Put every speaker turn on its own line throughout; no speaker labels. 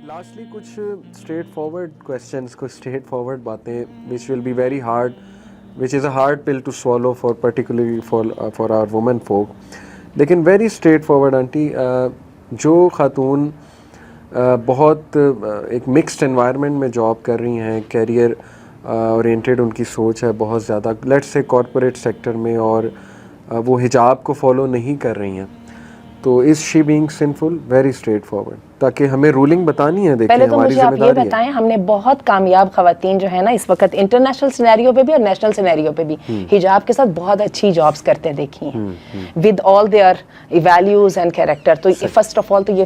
Lastly کچھ straight forward questions, کچھ straight forward باتیں which will be very hard, which is a hard pill to swallow for particularly for our women folk, لیکن very straight forward aunty. جو خاتون بہت ایک mixed environment میں job کر رہی ہیں, کیریئر اورینٹیڈ ان کی سوچ ہے بہت زیادہ, لیٹس سے کارپوریٹ سیکٹر میں, اور وہ حجاب کو فالو نہیں کر رہی ہیں, تو is she being sinful? Very straight forward, تاکہ ہمیں رولنگ بتانی ہے. دیکھیں
پہلے تو مجھے آپ یہ بتائیں, ہم نے بہت کامیاب خواتین جو ہے نا اس وقت انٹرنیشنل سینیریو پہ بھی اور نیشنل سینیریو پہ بھی حجاب کے ساتھ بہت اچھی جابس کرتے دیکھی ہیں with all their values and character. تو فرسٹ آف آل تو یہ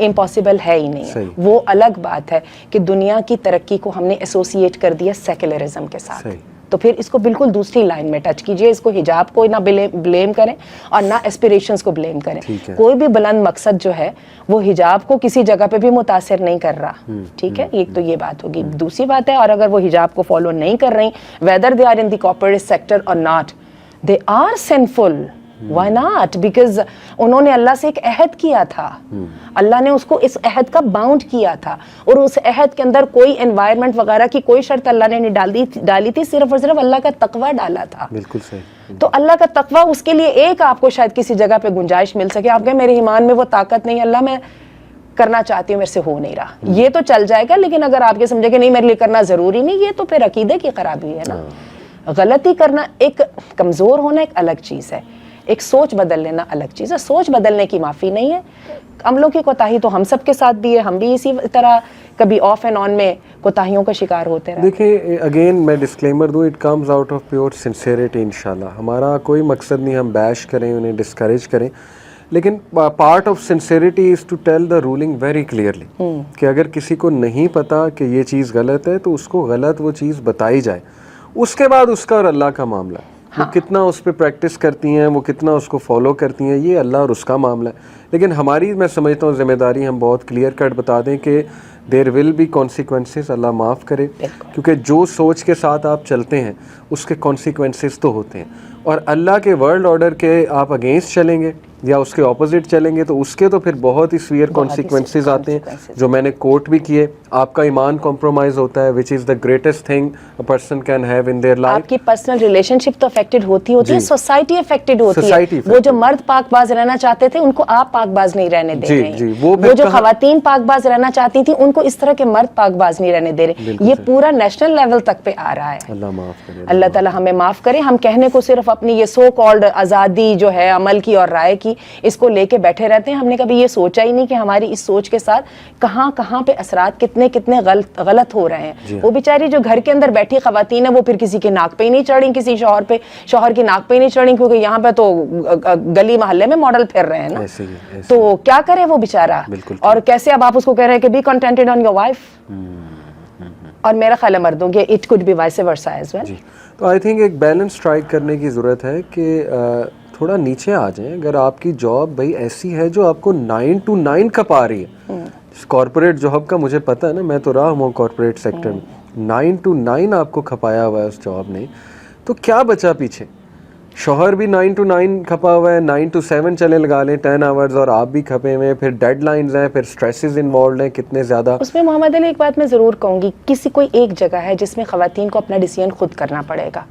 امپاسبل ہے ہی نہیں. وہ الگ بات ہے کہ دنیا کی ترقی کو ہم نے ایسوسیٹ کر دیا سیکولرزم کے ساتھ, تو پھر اس کو بالکل دوسری لائن میں ٹچ کیجئے. اس کو حجاب کو نہ بلیم کریں اور نہ ایسپیریشنز کو بلیم کریں. کوئی بھی بلند مقصد جو ہے وہ حجاب کو کسی جگہ پہ بھی متاثر نہیں کر رہا, ٹھیک ہے, ایک تو یہ بات ہوگی. دوسری بات ہے, اور اگر وہ حجاب کو فالو نہیں کر رہی, whether they are in the corporate sector or not, they are sinful. Why not? Because انہوں نے اللہ سے ایک عہد کیا تھا, اللہ نے اس کو اس عہد کا باؤنڈ کیا تھا, اور اس عہد کے اندر کوئی انوائرمنٹ وغیرہ کی کوئی شرط اللہ نے نہیں ڈالی تھی, صرف اور صرف اللہ کا تقویٰ ڈالا تھا. بالکل صحیح. تو اللہ کا تقویٰ, اس کے لیے ایک آپ کو شاید کسی جگہ پہ گنجائش مل سکے, آپ کہیں میرے ایمان میں وہ طاقت نہیں, اللہ میں کرنا چاہتی ہوں میرے سے ہو نہیں رہا, یہ تو چل جائے گا. لیکن اگر آپ یہ سمجھے کہ نہیں میرے لیے کرنا ضروری نہیں, یہ تو پھر عقیدے کی خرابی ہے نا. غلطی کرنا ایک کمزور ہونا ایک الگ چیز ہے, ایک سوچ بدل لینا الگ چیز ہے. سوچ بدلنے کی معافی نہیں ہے. عملوں کی کوتاہی تو ہم سب کے ساتھ بھی ہے, ہم بھی اسی طرح کبھی آف اینڈ آن میں کوتاہیوں کا شکار ہوتے رہتے ہیں.
دیکھیں اگین میں ڈسکلیمر دوں, it comes out of pure sincerity. انشاءاللہ ہمارا کوئی مقصد نہیں ہم بیش کریں, انہیں ڈسکریج کریں, لیکن part of sincerity is to tell the ruling very clearly کہ اگر کسی کو نہیں پتا کہ یہ چیز غلط ہے تو اس کو غلط وہ چیز بتائی جائے. اس کے بعد اس کا اور اللہ کا معاملہ ہے, وہ کتنا اس پہ پریکٹس کرتی ہیں, وہ کتنا اس کو فالو کرتی ہیں, یہ اللہ اور اس کا معاملہ ہے. لیکن ہماری میں سمجھتا ہوں ذمہ داری ہم بہت کلیئر کٹ بتا دیں کہ دیر ول بی کانسیکوینسز, اللہ معاف کرے, کیونکہ جو سوچ کے ساتھ آپ چلتے ہیں اس کے کانسیکوینسز تو ہوتے ہیں, اور اللہ کے ورلڈ آرڈر کے آپ اگینسٹ چلیں گے یا اس کے اپوزٹ چلیں گے تو اس کے تو پھر بہت ہی سویئر کانسیکوینسز آتے ہیں, جو میں نے کوٹ بھی کیے. آپ کا ایمان کمپرومائز ہوتا ہے, which is the greatest thing a person can have in their life.
آپ کی پرسنل ریلیشن شپ تو افیکٹڈ ہوتی ہے, سوسائٹی افیکٹڈ ہوتی ہے. وہ جو مرد پاک باز رہنا چاہتے تھے ان کو آپ پاک باز نہیں رہنے دے رہے ہیں, وہ جو خواتین پاک باز رہنا چاہتی تھیں ان کو اس طرح کے مرد پاک باز نہیں رہنے دے رہے. یہ پورا نیشنل لیول تک پہ آ رہا ہے. اللہ معاف کرے, اللہ تعالی ہمیں معاف کرے. ہم کہنے کو صرف اپنی یہ سو کالڈ آزادی جو ہے عمل کی اور رائے کی, اس کو لے کے بیٹھے رہتے ہیں. ہم نے کبھی یہ سوچا ہی نہیں کہ ہماری اس سوچ کے ساتھ کہاں کہاں پہ اثرات کتنے غلط ہو رہے ہیں. وہ بیچاری جو گھر کے اندر بیٹھی خواتین ہیں وہ پھر کسی کے ناک پہ ہی نہیں چڑھی, کسی شوہر کی ناک پہ ہی نہیں چڑھی, کیونکہ یہاں پہ تو گلی محلے میں ماڈل پھر رہے ہیں نا. تو کیا کرے وہ بیچارہ, اور کیسے اب آپ اس کو کہہ رہے ہیں کہ be contented on your wife. اور میرا خیال ہے مردوں کے it could be vice versa as well.
تو آئی تھنک ایک بیلنس اسٹرائک کرنے کی ضرورت ہے کہ تھوڑا نیچے آ جائیں. اگر آپ کی جاب بھائی ایسی ہے جو آپ کو 9 to 9 کھپا رہی ہے, کارپوریٹ جاب کا مجھے پتہ ہے نا, میں تو رہا ہوں کارپوریٹ سیکٹر میں, 9 to 9 آپ کو کھپایا ہوا ہے اس جاب نے, تو کیا بچا پیچھے؟ شوہر بھی 9 to 9 کھپا ہوا ہے, 9 to 7 چلے لگا لیں 10 hours, اور آپ بھی کھپے ہوئے ہیں, پھر ڈیڈ لائنز ہیں, پھر اسٹریسز انوالوڈ ہیں کتنے زیادہ.
اس میں محمد علی ایک بات میں ضرور کہوں گی, کوئی ایک جگہ ہے جس میں خواتین کو اپنا ڈیسیژن خود کرنا پڑے گا.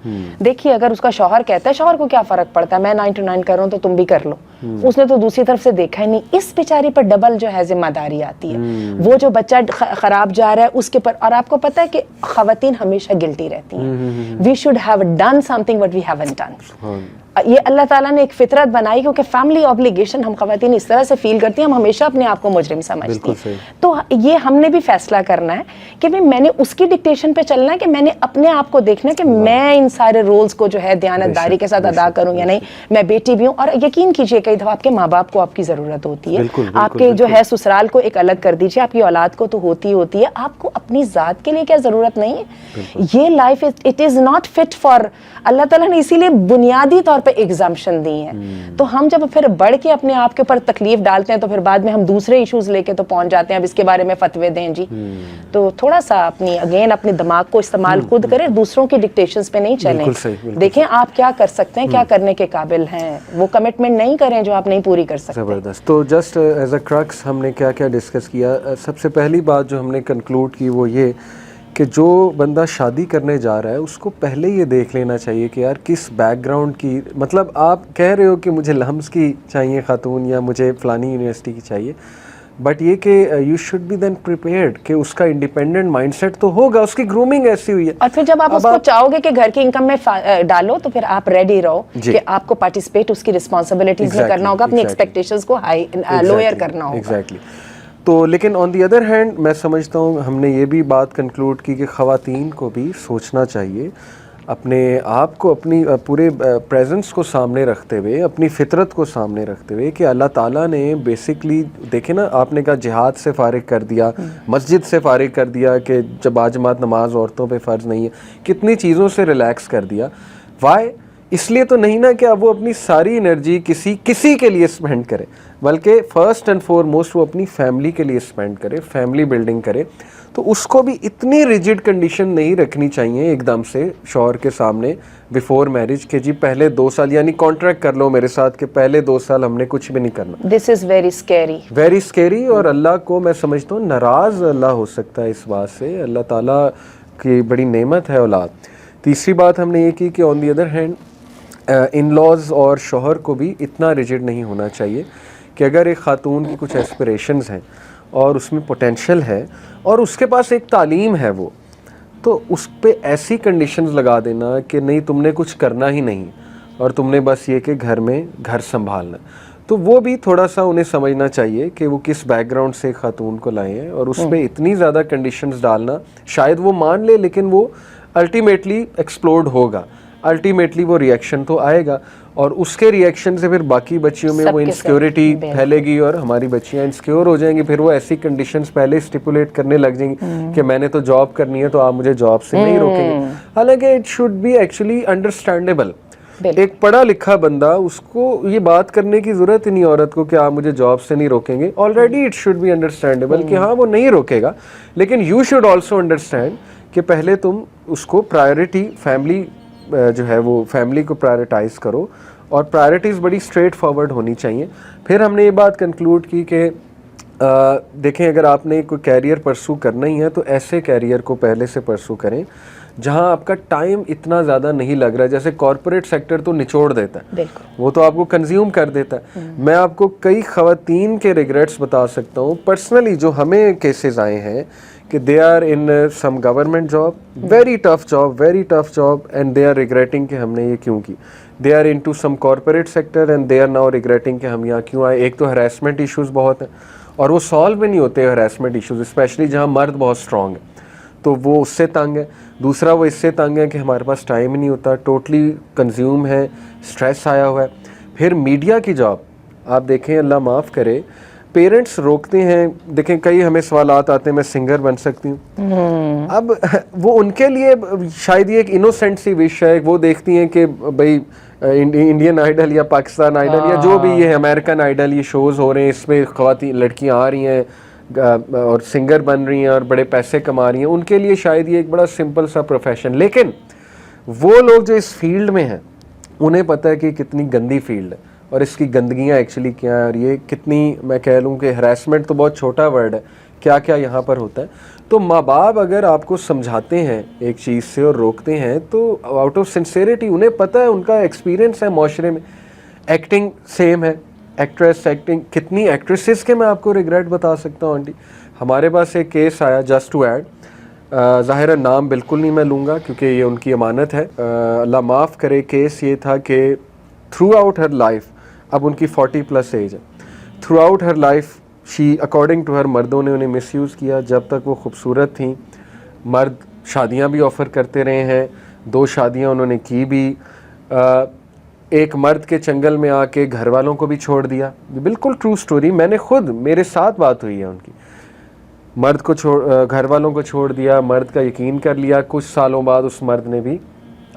دیکھیے اگر اس کا شوہر کہتا ہے, شوہر کو کیا فرق پڑتا ہے, میں 9 to 9 کر رہا ہوں تو تم بھی کر لو, اس نے تو دوسری طرف سے دیکھا ہی نہیں. اس بیچاری پر ڈبل جو ہے ذمہ داری آتی ہے. وہ جو بچہ خراب جا رہا ہے اس کے پر, اور آپ کو پتا ہے کہ خواتین ہمیشہ گلٹی رہتی ہیں. We should have done something but we haven't done. یہ اللہ تعالیٰ نے ایک فطرت بنائی, کیونکہ فیملی آبلیگیشن ہم خواتین اس طرح سے فیل کرتی ہیں, ہم ہمیشہ اپنے آپ کو مجرم سمجھتی ہیں. تو یہ ہم نے بھی فیصلہ کرنا ہے کہ میں نے اس کی ڈکٹیشن پہ چلنا ہے, کہ میں نے اپنے آپ کو دیکھنا ہے کہ میں ان سارے رولز کو جو ہے دیانتداری کے ساتھ ادا کروں یا نہیں. میں بیٹی بھی ہوں, اور یقین کیجئے کئی دفعہ آپ کے ماں باپ کو آپ کی ضرورت ہوتی ہے, آپ کے جو ہے سسرال کو ایک الگ کر دیجئے, آپ کی اولاد کو تو ہوتی ہے, آپ کو اپنی ذات کے لیے کیا ضرورت نہیں ہے. یہ life it is not fit for, اللہ تعالیٰ نے اسی لیے بنیادی طور پہ ایگزامپشن دی ہیں. تو ہم جب پھر بڑھ کے اپنے آپ کے اوپر تکلیف ڈالتے ہیں تو پھر بعد میں ہم دوسرے ایشوز لے کے تو پہنچ جاتے ہیں اب اس کے بارے میں فتوے دیں جی. تو تھوڑا سا اپنے دماغ کو استعمال خود کریں, دوسروں کی ڈکٹیشنز پہ نہیں چلیں. دیکھیں آپ کیا کر سکتے ہیں, کیا کرنے کے قابل ہیں, وہ کمٹمنٹ نہیں کریں جو آپ نہیں پوری کر سکتے.
زبردست. تو جسٹ ایز اے کرکس ہم نے کیا کیا ڈسکس کیا. سب سے پہلی بات جو ہم نے کنکلوڈ کی وہ یہ کہ جو بندہ شادی کرنے جا رہا ہے اس کو پہلے یہ دیکھ لینا چاہیے کہ یار کس بیک گراؤنڈ کی, مطلب آپ کہہ رہے ہو کہ مجھے لمس کی چاہیے خاتون یا مجھے فلانی یونیورسٹی کی چاہیے, بٹ یہ کہ you should be then prepared کہ اس کا انڈیپینڈنٹ مائنڈ سیٹ تو ہوگا, اس کی گرومنگ ایسی ہوئی ہے.
اور پھر جب آپ اس کو چاہو گے کہ گھر کی انکم میں ڈالو تو پھر آپ ریڈی رہو کہ آپ کو پارٹیسپیٹ اس کی رسپانسبلٹیز میں کرنا ہوگا, اپنی ایکسپیکٹیشنز کو ہائی لوئر کرنا ہوگا.
ایگزیکٹلی. تو لیکن آن دی ادر ہینڈ میں سمجھتا ہوں ہم نے یہ بھی بات کنکلوڈ کی کہ خواتین کو بھی سوچنا چاہیے اپنے آپ کو, اپنی پورے پریزنس کو سامنے رکھتے ہوئے, اپنی فطرت کو سامنے رکھتے ہوئے کہ اللہ تعالیٰ نے بیسکلی دیکھیں نا, آپ نے کہا جہاد سے فارغ کر دیا, مسجد سے فارغ کر دیا کہ جب باجماعت نماز عورتوں پہ فرض نہیں ہے, کتنی چیزوں سے ریلیکس کر دیا. وائی؟ اس لیے تو نہیں نا کہ اب وہ اپنی ساری انرجی کسی کے لیے اسپینڈ کرے, بلکہ فرسٹ اینڈ فور موسٹ وہ اپنی فیملی کے لیے اسپینڈ کرے, فیملی بلڈنگ کرے. تو اس کو بھی اتنی ریجڈ کنڈیشن نہیں رکھنی چاہیے ایک دم سے شوہر کے سامنے بیفور میرج کہ جی پہلے 2 سال یعنی کانٹریکٹ کر لو میرے ساتھ کہ پہلے 2 سال ہم نے کچھ بھی نہیں کرنا.
دس از ویری اسکیری. اور اللہ کو میں سمجھتا ہوں ناراض اللہ ہو سکتا ہے اس بات سے. اللہ تعالیٰ کی بڑی نعمت ہے اولاد. تیسری بات ہم نے یہ کی کہ on the other hand in laws اور شوہر کو بھی اتنا ریجڈ نہیں ہونا چاہیے کہ اگر ایک خاتون کی کچھ ایسپریشنز ہیں اور اس میں پوٹینشیل ہے اور اس کے پاس ایک تعلیم ہے وہ, تو اس پہ ایسی کنڈیشنز لگا دینا کہ نہیں تم نے کچھ کرنا ہی نہیں اور تم نے بس یہ کہ گھر میں گھر سنبھالنا. تو وہ بھی تھوڑا سا انہیں سمجھنا چاہیے کہ وہ کس بیک گراؤنڈ سے خاتون کو لائے ہیں, اور اس پہ اتنی زیادہ کنڈیشنز ڈالنا شاید وہ مان لے لیکن وہ الٹیمیٹلی ایکسپلوڈ ہوگا, الٹیمیٹلی وہ ریئیکشن تو آئے گا, اور اس کے ریئیکشن سے پھر باقی بچیوں میں وہ انسیکیورٹی پھیلے گی اور ہماری بچیاں انسیکیور ہو جائیں گی. پھر وہ ایسی کنڈیشنز پہلے اسٹیپولیٹ کرنے لگ جائیں گی کہ میں نے تو جاب کرنی ہے تو آپ مجھے جاب سے نہیں روکیں گے. حالانکہ it should be actually understandable. ایک پڑھا لکھا بندہ, اس کو یہ بات کرنے کی ضرورت ہی نہیں عورت کو کہ آپ مجھے جاب سے نہیں روکیں گے. Already it should be understandable کہ ہاں وہ نہیں روکے گا, لیکن یو شوڈ آلسو انڈرسٹینڈ کہ پہلے تم اس کو پرائرٹی فیملی جو ہے وہ فیملی کو پرائرٹائز کرو, اور پرائرٹیز بڑی اسٹریٹ فارورڈ ہونی چاہیے. پھر ہم نے یہ بات کنکلوڈ کی کہ دیکھیں اگر آپ نے کوئی کیریئر پرسو کرنا ہی ہے تو ایسے کیریئر کو پہلے سے پرسو کریں جہاں آپ کا ٹائم اتنا زیادہ نہیں لگ رہا ہے. جیسے کارپوریٹ سیکٹر تو نچوڑ دیتا ہے, وہ تو آپ کو کنزیوم کر دیتا ہے. میں آپ کو کئی خواتین کے ریگریٹس بتا سکتا ہوں پرسنلی جو ہمیں کیسز آئے ہیں کہ they are in some government job, very tough job and they are regretting کہ ہم نے یہ کیوں کی. They are into some corporate sector and they are now regretting کہ ہم یہاں کیوں آئے. ایک تو ہراسمنٹ ایشوز بہت ہیں اور وہ سالو بھی نہیں ہوتے ہراسمنٹ ایشوز, اسپیشلی جہاں مرد بہت اسٹرانگ ہے تو وہ اس سے تنگ ہے. دوسرا وہ اس سے تنگ ہے کہ ہمارے پاس ٹائم ہی نہیں ہوتا, ٹوٹلی کنزیوم ہے, اسٹریس آیا ہوا ہے. پھر میڈیا کی جاب آپ دیکھیں, اللہ معاف کرے, پیرنٹس روکتے ہیں. دیکھیں کئی ہمیں سوالات آتے ہیں میں سنگر بن سکتی ہوں, اب وہ ان کے لیے شاید یہ ایک انوسینٹ سی وش ہے. وہ دیکھتی ہیں کہ بھائی انڈین آئیڈل یا پاکستان آئیڈل یا جو بھی یہ امریکن آئیڈل یہ شوز ہو رہے ہیں, اس میں خواتین لڑکیاں آ رہی ہیں اور سنگر بن رہی ہیں اور بڑے پیسے کما رہی ہیں. ان کے لیے شاید یہ ایک بڑا سمپل سا پروفیشن, لیکن وہ لوگ جو اس فیلڈ میں ہیں انہیں پتہ ہے کہ کتنی گندی فیلڈ ہے اور اس کی گندگیاں ایکچولی کیا ہیں, اور یہ کتنی, میں کہہ لوں کہ ہراسمنٹ تو بہت چھوٹا ورڈ ہے, کیا کیا یہاں پر ہوتا ہے. تو ماں باپ اگر آپ کو سمجھاتے ہیں ایک چیز سے اور روکتے ہیں تو آؤٹ آف سنسیئرٹی, انہیں پتہ ہے, ان کا ایکسپیرینس ہے معاشرے میں. ایکٹنگ سیم ہے, ایکٹریس ایکٹنگ, کتنی ایکٹریسز کے میں آپ کو ریگریٹ بتا سکتا ہوں آنٹی. ہمارے پاس ایک کیس آیا, جسٹ ٹو ایڈ, ظاہر نام بالکل نہیں میں لوں گا کیونکہ یہ ان کی امانت ہے, اللہ معاف کرے. کیس یہ تھا کہ تھرو آؤٹ ہر لائف, اب ان کی 40+ ایج ہے, throughout her life she according to her مردوں نے انہیں مس یوز کیا. جب تک وہ خوبصورت تھیں مرد شادیاں بھی آفر کرتے رہے ہیں, 2 شادیاں انہوں نے کی بھی. ایک مرد کے چنگل میں آ کے گھر والوں کو بھی چھوڑ دیا, بالکل ٹرو سٹوری, میں نے خود, میرے ساتھ بات ہوئی ہے ان کی. مرد کو گھر والوں کو چھوڑ دیا, مرد کا یقین کر لیا. کچھ سالوں بعد اس مرد نے بھی